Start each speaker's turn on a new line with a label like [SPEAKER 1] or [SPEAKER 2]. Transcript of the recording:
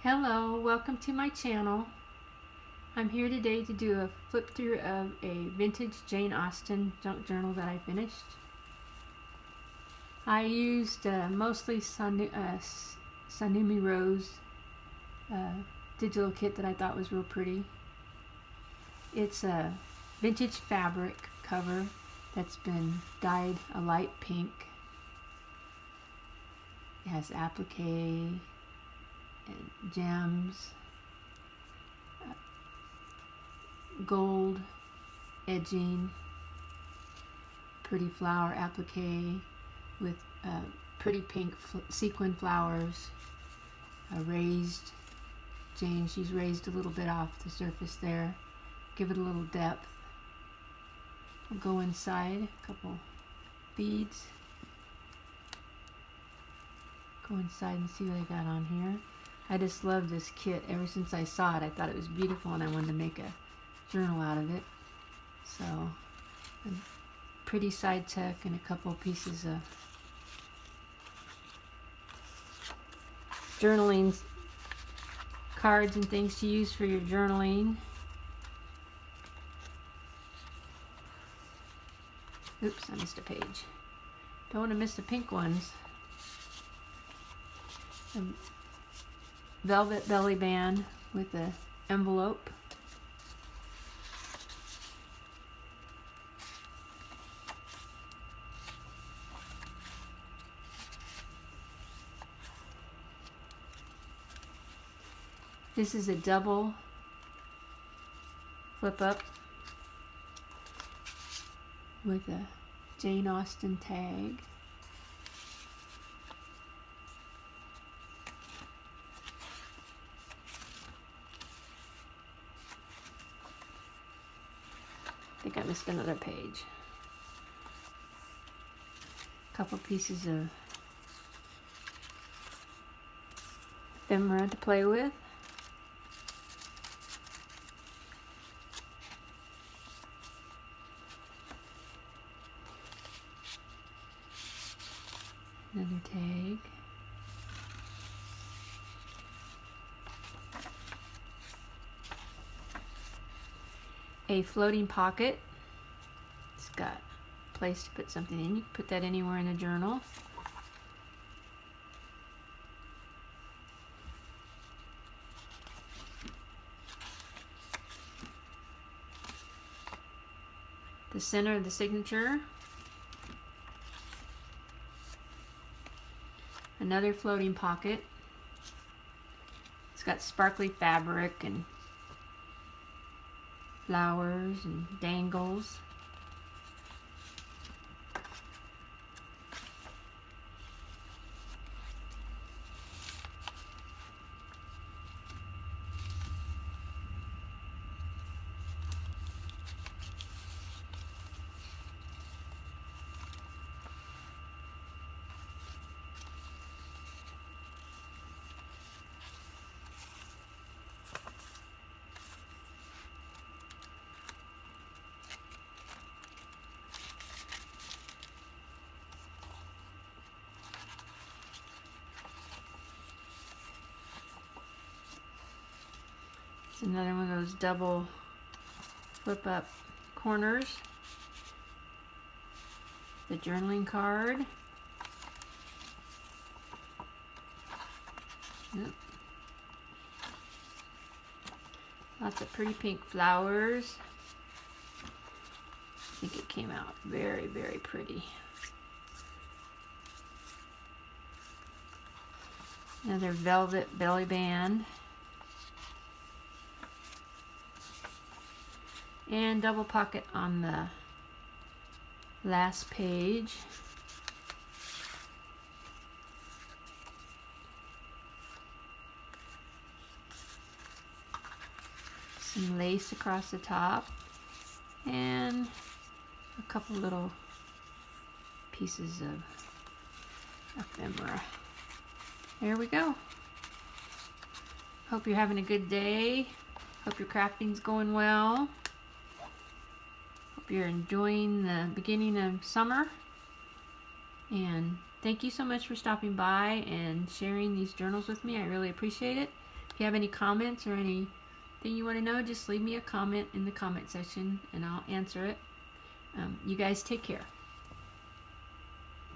[SPEAKER 1] Hello, welcome to my channel. I'm here today to do a flip through of a vintage Jane Austen junk journal that I finished. I used mostly TsunamiRose digital kit that I thought was real pretty. It's a vintage fabric cover that's been dyed a light pink. It has applique and gems, gold edging, pretty flower applique with pretty pink sequin flowers, raised. She's raised a little bit off the surface there, give it a little depth. We'll go inside, a couple beads. Go inside and see what I got on here. I just love this kit. Ever since I saw it, I thought it was beautiful and I wanted to make a journal out of it. So, a pretty side tuck and a couple pieces of journaling cards and things to use for your journaling. Oops, I missed a page. Don't want to miss the pink ones. A velvet belly band with an envelope. This is a double flip up with a Jane Austen tag. I think I missed another page. A couple pieces of ephemera to play with. Another tag. A floating pocket. It's got a place to put something in. You can put that anywhere in the journal. The center of the signature. Another floating pocket. It's got sparkly fabric and flowers and dangles. It's another one of those double flip up corners. The journaling card. Yep. Lots of pretty pink flowers. I think it came out very, very pretty. Another velvet belly band. And double pocket on the last page. Some lace across the top. And a couple little pieces of ephemera. There we go. Hope you're having a good day. Hope your crafting's going well. Hope you're enjoying the beginning of summer. And thank you so much for stopping by and sharing these journals with me. I really appreciate it. If you have any comments or anything you want to know, just leave me a comment in the comment section and I'll answer it. You guys take care.